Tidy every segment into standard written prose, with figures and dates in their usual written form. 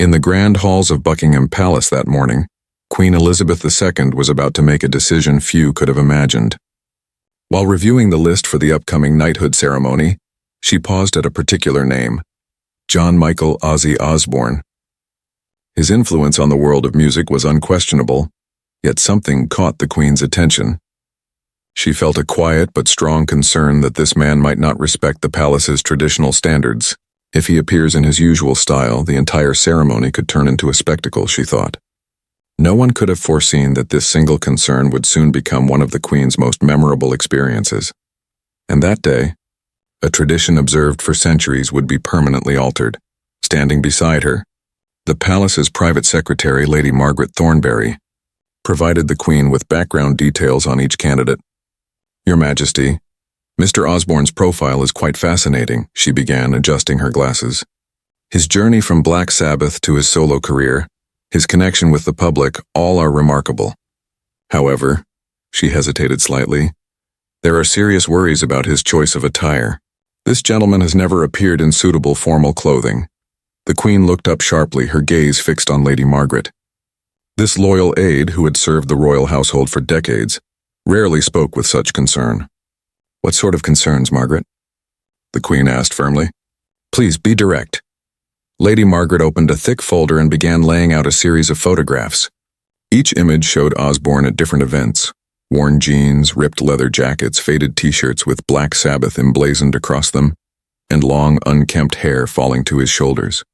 In the grand halls of Buckingham Palace that morning, Queen Elizabeth II was about to make a decision few could have imagined. While reviewing the list for the upcoming knighthood ceremony, she paused at a particular name: John Michael Ozzy Osbourne. His influence on the world of music was unquestionable, yet something caught the Queen's attention. She felt a quiet but strong concern that this man might not respect the palace's traditional standards. If he appears in his usual style, the entire ceremony could turn into a spectacle, she thought. No one could have foreseen that this single concern would soon become one of the Queen's most memorable experiences. And that day, a tradition observed for centuries would be permanently altered. Standing beside her, the palace's private secretary, Lady Margaret Thornberry, provided the Queen with background details on each candidate. "Your Majesty, Mr. Osborne's profile is quite fascinating," she began, adjusting her glasses. "His journey from Black Sabbath to his solo career, his connection with the public, all are remarkable. However," she hesitated slightly, "there are serious worries about his choice of attire. This gentleman has never appeared in suitable formal clothing." The Queen looked up sharply, her gaze fixed on Lady Margaret. This loyal aide, who had served the royal household for decades, rarely spoke with such concern. "What sort of concerns, Margaret?" the Queen asked firmly. "Please be direct." Lady Margaret opened a thick folder and began laying out a series of photographs. Each image showed Osborne at different events: worn jeans, ripped leather jackets, faded t-shirts with Black Sabbath emblazoned across them, and long, unkempt hair falling to his shoulders.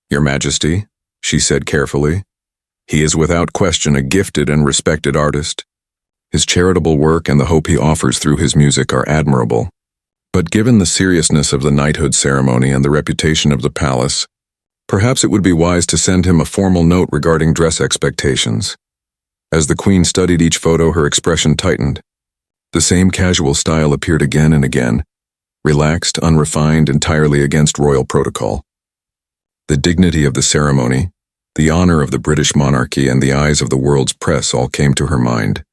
"Your Majesty," she said carefully, "he is without question a gifted and respected artist. His charitable work and the hope he offers through his music are admirable. But given the seriousness of the knighthood ceremony and the reputation of the palace, perhaps it would be wise to send him a formal note regarding dress expectations." As the Queen studied each photo, her expression tightened. The same casual style appeared again and again, relaxed, unrefined, entirely against royal protocol. The dignity of the ceremony, the honor of the British monarchy, and the eyes of the world's press all came to her mind.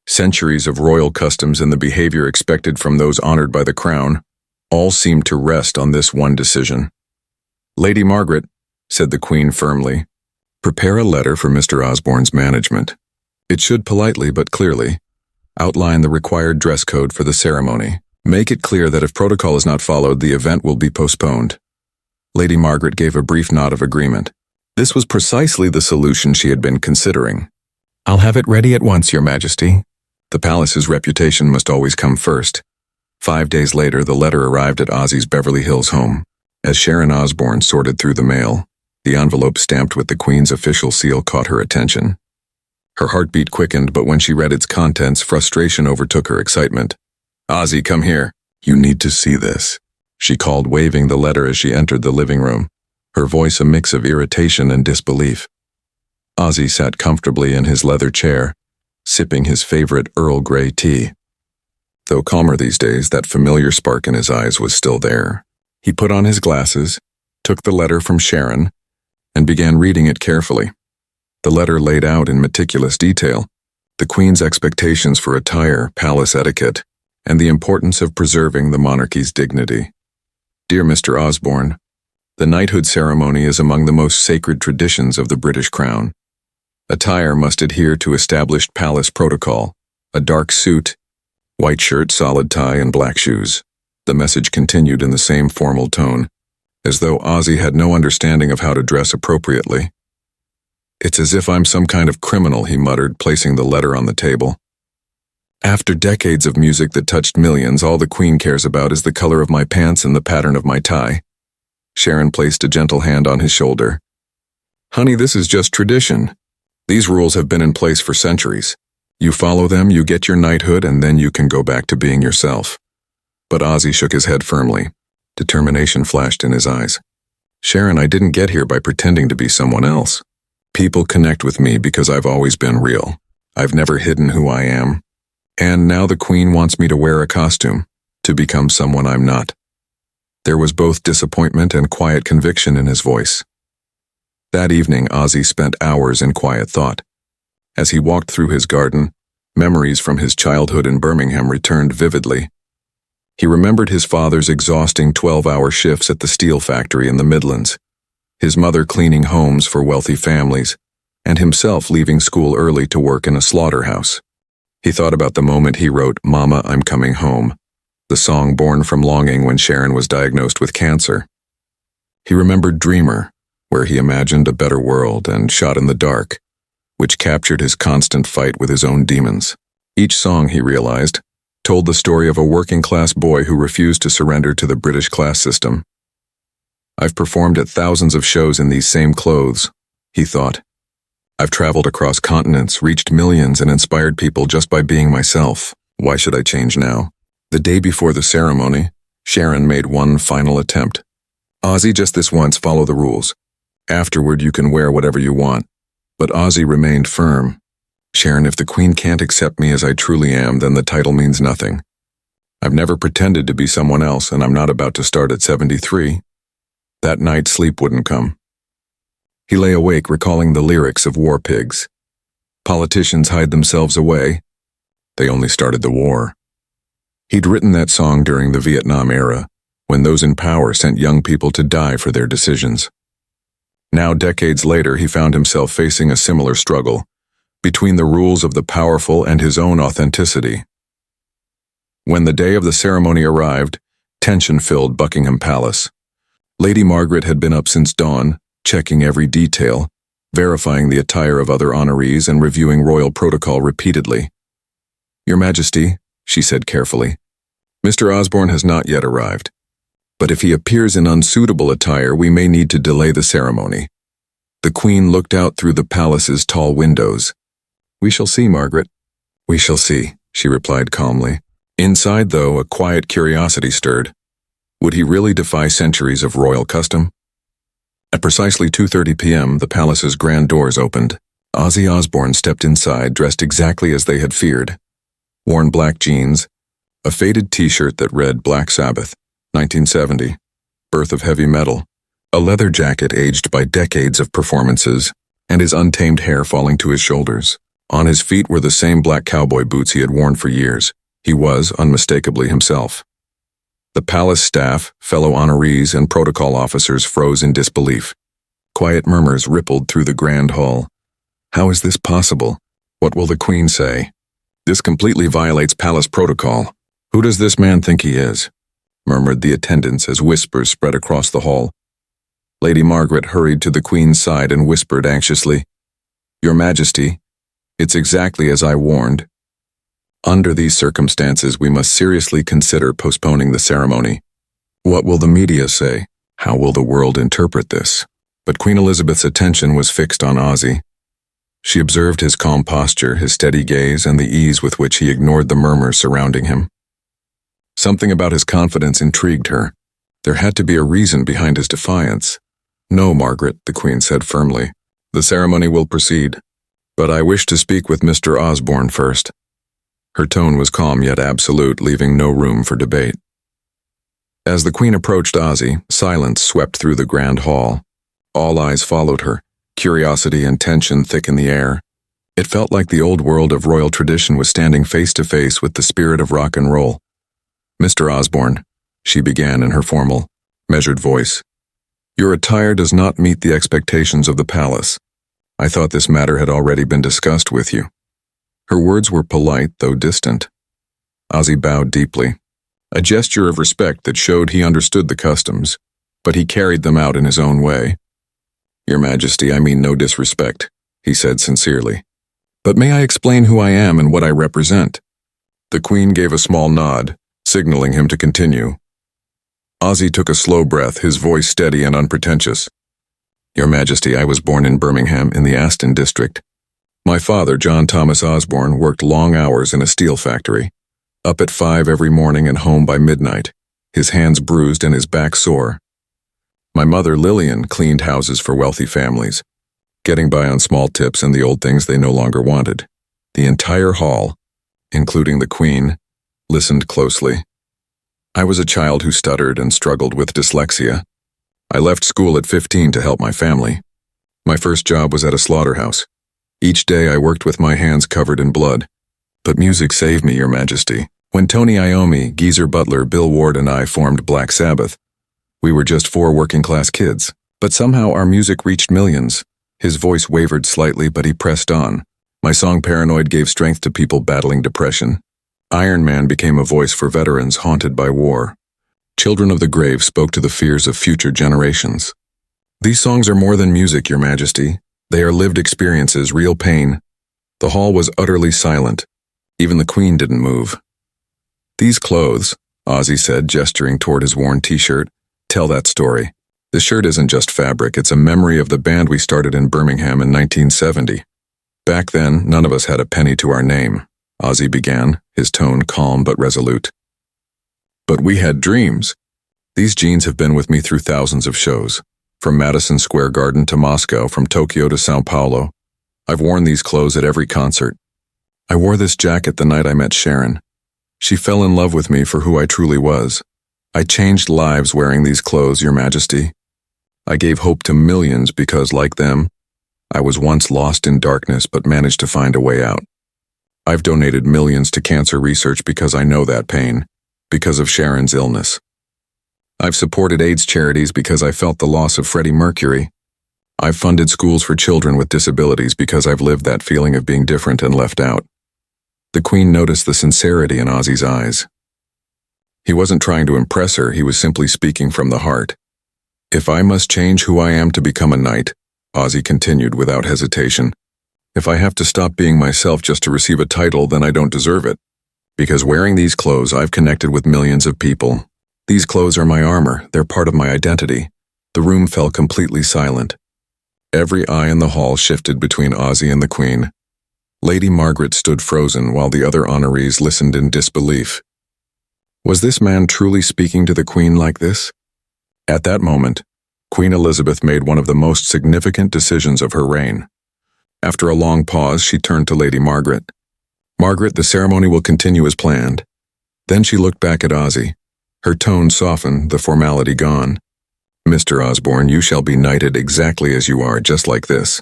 Centuries of royal customs and the behavior expected from those honored by the crown all seemed to rest on this one decision. "Lady Margaret," said the Queen firmly, "prepare a letter for Mr. Osborne's management. It should politely but clearly outline the required dress code for the ceremony. Make it clear that if protocol is not followed, the event will be postponed." Lady Margaret gave a brief nod of agreement. This was precisely the solution she had been considering. "I'll have it ready at once, Your Majesty." The palace's reputation must always come first. 5 days later, the letter arrived at Ozzy's Beverly Hills home. As Sharon Osbourne sorted through the mail, the envelope stamped with the Queen's official seal caught her attention. Her heartbeat quickened, but when she read its contents, frustration overtook her excitement. "Ozzy, come here. You need to see this," she called, waving the letter as she entered the living room, her voice a mix of irritation and disbelief. Ozzy sat comfortably in his leather chair, sipping his favorite Earl Grey tea. Though calmer these days, that familiar spark in his eyes was still there. He put on his glasses, took the letter from Sharon, and began reading it carefully. The letter laid out in meticulous detail the Queen's expectations for attire, palace etiquette, and the importance of preserving the monarchy's dignity. "Dear Mr. Osborne, the knighthood ceremony is among the most sacred traditions of the British crown. Attire must adhere to established palace protocol: a dark suit, white shirt, solid tie, and black shoes." The message continued in the same formal tone, as though Ozzy had no understanding of how to dress appropriately. "It's as if I'm some kind of criminal," he muttered, placing the letter on the table. "After decades of music that touched millions, all the Queen cares about is the color of my pants and the pattern of my tie." Sharon placed a gentle hand on his shoulder. "Honey, this is just tradition. These rules have been in place for centuries. You follow them, you get your knighthood, and then you can go back to being yourself." But Ozzy shook his head firmly. Determination flashed in his eyes. "Sharon, I didn't get here by pretending to be someone else. People connect with me because I've always been real. I've never hidden who I am. And now the Queen wants me to wear a costume, to become someone I'm not." There was both disappointment and quiet conviction in his voice. That evening, Ozzy spent hours in quiet thought. As he walked through his garden, memories from his childhood in Birmingham returned vividly. He remembered his father's exhausting 12-hour shifts at the steel factory in the Midlands, his mother cleaning homes for wealthy families, and himself leaving school early to work in a slaughterhouse. He thought about the moment he wrote "Mama, I'm Coming Home," the song born from longing when Sharon was diagnosed with cancer. He remembered Dreamer, where he imagined a better world, and Shot in the Dark, which captured his constant fight with his own demons. Each song, he realized, told the story of a working-class boy who refused to surrender to the British class system. I've performed at thousands of shows in these same clothes, he thought. I've traveled across continents, reached millions, and inspired people just by being myself. Why should I change now? The day before the ceremony, Sharon made one final attempt. Ozzy, just this once, follow the rules. Afterward, you can wear whatever you want. But Ozzy remained firm. Sharon, if the Queen can't accept me as I truly am, then the title means nothing. I've never pretended to be someone else, and I'm not about to start at 73. That night, sleep wouldn't come. He lay awake recalling the lyrics of War Pigs. Politicians hide themselves away. They only started the war. He'd written that song during the Vietnam era, when those in power sent young people to die for their decisions. Now, decades later, he found himself facing a similar struggle, between the rules of the powerful and his own authenticity. When the day of the ceremony arrived, tension filled Buckingham Palace. Lady Margaret had been up since dawn, checking every detail, verifying the attire of other honorees and reviewing royal protocol repeatedly. "Your Majesty," she said carefully, "Mr. Osborne has not yet arrived. But if he appears in unsuitable attire, we may need to delay the ceremony." The Queen looked out through the palace's tall windows. "We shall see, Margaret." "We shall see," she replied calmly. Inside, though, a quiet curiosity stirred. Would he really defy centuries of royal custom? At precisely 2:30 p.m., the palace's grand doors opened. Ozzy Osbourne stepped inside, dressed exactly as they had feared. Worn black jeans, a faded t-shirt that read Black Sabbath, 1970, Birth of Heavy Metal, a leather jacket aged by decades of performances, and his untamed hair falling to his shoulders. On his feet were the same black cowboy boots he had worn for years. He was, unmistakably, himself. The palace staff, fellow honorees, and protocol officers froze in disbelief. Quiet murmurs rippled through the grand hall. How is this possible? What will the Queen say? This completely violates palace protocol. Who does this man think he is? Murmured the attendants as whispers spread across the hall. Lady Margaret hurried to the Queen's side and whispered anxiously, "Your Majesty, it's exactly as I warned. Under these circumstances, we must seriously consider postponing the ceremony. What will the media say? How will the world interpret this?" But Queen Elizabeth's attention was fixed on Ozzy. She observed his calm posture, his steady gaze, and the ease with which he ignored the murmurs surrounding him. Something about his confidence intrigued her. There had to be a reason behind his defiance. "No, Margaret," the Queen said firmly. "The ceremony will proceed. But I wish to speak with Mr. Osborne first." Her tone was calm yet absolute, leaving no room for debate. As the Queen approached Ozzy, silence swept through the grand hall. All eyes followed her, curiosity and tension thick in the air. It felt like the old world of royal tradition was standing face to face with the spirit of rock and roll. "Mr. Osborne," she began in her formal, measured voice, "your attire does not meet the expectations of the palace. I thought this matter had already been discussed with you." Her words were polite, though distant. Ozzy bowed deeply, a gesture of respect that showed he understood the customs, but he carried them out in his own way. "Your Majesty, I mean no disrespect," he said sincerely. "But may I explain who I am and what I represent?" The Queen gave a small nod, signaling him to continue. Ozzy took a slow breath, his voice steady and unpretentious. "Your Majesty, I was born in Birmingham in the Aston district. My father, John Thomas Osborne, worked long hours in a steel factory, up at 5 every morning and home by midnight, his hands bruised and his back sore. My mother, Lillian, cleaned houses for wealthy families, getting by on small tips and the old things they no longer wanted. The entire hall, including the Queen, listened closely. I was a child who stuttered and struggled with dyslexia. I left school at 15 to help my family. My first job was at a slaughterhouse. Each day I worked with my hands covered in blood. But music saved me, Your Majesty. When Tony Iommi, Geezer Butler, Bill Ward, and I formed Black Sabbath, we were just 4 working-class kids. But somehow our music reached millions. His voice wavered slightly, but he pressed on. My song Paranoid gave strength to people battling depression. Iron Man became a voice for veterans haunted by war. Children of the Grave spoke to the fears of future generations. These songs are more than music, Your Majesty. They are lived experiences, real pain. The hall was utterly silent. Even the Queen didn't move. These clothes, Ozzy said, gesturing toward his worn t-shirt, tell that story. The shirt isn't just fabric, it's a memory of the band we started in Birmingham in 1970. Back then, none of us had a penny to our name, Ozzy began, his tone calm but resolute. But we had dreams. These jeans have been with me through thousands of shows. From Madison Square Garden to Moscow, from Tokyo to Sao Paulo. I've worn these clothes at every concert. I wore this jacket the night I met Sharon. She fell in love with me for who I truly was. I changed lives wearing these clothes, Your Majesty. I gave hope to millions because, like them, I was once lost in darkness but managed to find a way out. I've donated millions to cancer research because I know that pain, because of Sharon's illness. I've supported AIDS charities because I felt the loss of Freddie Mercury. I've funded schools for children with disabilities because I've lived that feeling of being different and left out. The Queen noticed the sincerity in Ozzy's eyes. He wasn't trying to impress her, he was simply speaking from the heart. If I must change who I am to become a knight, Ozzy continued without hesitation, if I have to stop being myself just to receive a title, then I don't deserve it. Because wearing these clothes, I've connected with millions of people. These clothes are my armor, they're part of my identity. The room fell completely silent. Every eye in the hall shifted between Ozzy and the Queen. Lady Margaret stood frozen while the other honorees listened in disbelief. Was this man truly speaking to the Queen like this? At that moment, Queen Elizabeth made one of the most significant decisions of her reign. After a long pause, she turned to Lady Margaret. Margaret, the ceremony will continue as planned. Then she looked back at Ozzy. Her tone softened, the formality gone. Mr. Osbourne, you shall be knighted exactly as you are, just like this.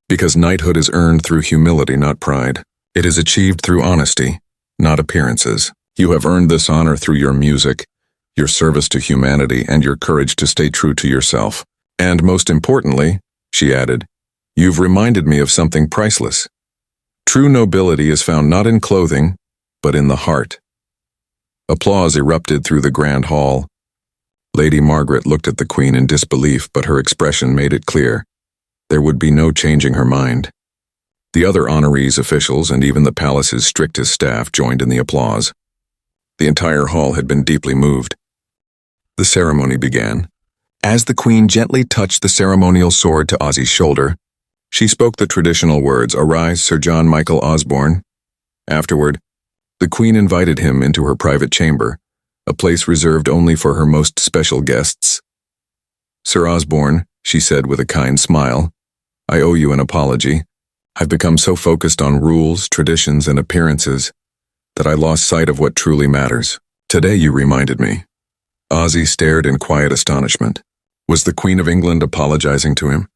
Because knighthood is earned through humility, not pride. It is achieved through honesty, not appearances. You have earned this honor through your music, your service to humanity, and your courage to stay true to yourself. And most importantly, she added, you've reminded me of something priceless. True nobility is found not in clothing, but in the heart. Applause erupted through the grand hall. Lady Margaret looked at the Queen in disbelief, but her expression made it clear. There would be no changing her mind. The other honorees, officials, and even the palace's strictest staff joined in the applause. The entire hall had been deeply moved. The ceremony began. As the Queen gently touched the ceremonial sword to Ozzy's shoulder, she spoke the traditional words, "Arise, Sir John Michael Osbourne." Afterward, the Queen invited him into her private chamber, a place reserved only for her most special guests. "Sir Osbourne," she said with a kind smile, "I owe you an apology. I've become so focused on rules, traditions, and appearances that I lost sight of what truly matters. Today you reminded me." Ozzy stared in quiet astonishment. Was the Queen of England apologizing to him?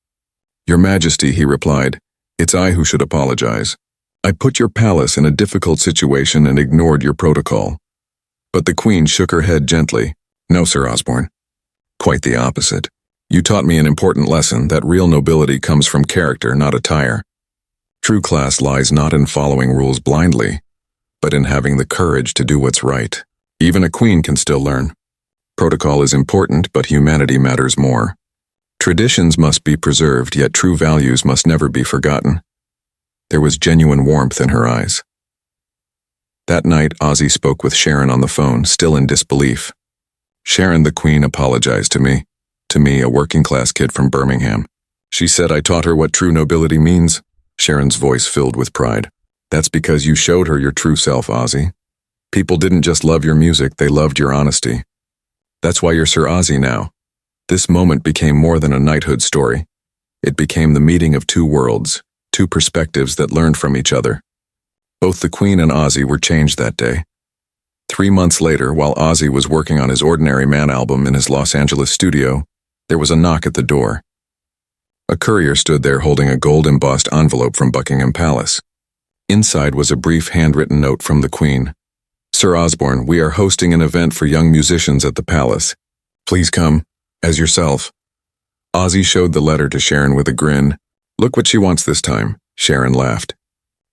"Your Majesty," he replied, "it's I who should apologize. I put your palace in a difficult situation and ignored your protocol." But the Queen shook her head gently. "No, Sir Osbourne. Quite the opposite. You taught me an important lesson, that real nobility comes from character, not attire. True class lies not in following rules blindly, but in having the courage to do what's right. Even a queen can still learn. Protocol is important, but humanity matters more. Traditions must be preserved, yet true values must never be forgotten." There was genuine warmth in her eyes. That night, Ozzy spoke with Sharon on the phone, still in disbelief. "Sharon, the Queen apologized to me, a working-class kid from Birmingham. She said I taught her what true nobility means." Sharon's voice filled with pride. "That's because you showed her your true self, Ozzy. People didn't just love your music, they loved your honesty. That's why you're Sir Ozzy now." This moment became more than a knighthood story. It became the meeting of two worlds, two perspectives that learned from each other. Both the Queen and Ozzy were changed that day. 3 months later, while Ozzy was working on his Ordinary Man album in his Los Angeles studio, there was a knock at the door. A courier stood there holding a gold-embossed envelope from Buckingham Palace. Inside was a brief handwritten note from the Queen. "Sir Osbourne, we are hosting an event for young musicians at the palace. Please come, as yourself." Ozzy showed the letter to Sharon with a grin. Look what she wants this time, Sharon laughed.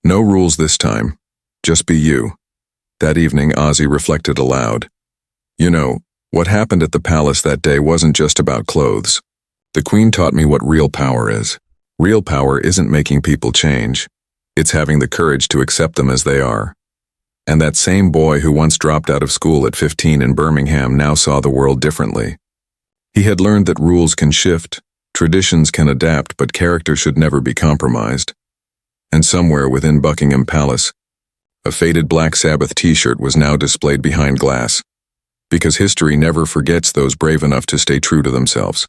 No rules this time. Just be you. That evening, Ozzy reflected aloud. You know, what happened at the palace that day wasn't just about clothes. The Queen taught me what real power is. Real power isn't making people change. It's having the courage to accept them as they are. And that same boy who once dropped out of school at 15 in Birmingham now saw the world differently. He had learned that rules can shift, traditions can adapt, but character should never be compromised. And somewhere within Buckingham Palace, a faded Black Sabbath t-shirt was now displayed behind glass. Because history never forgets those brave enough to stay true to themselves.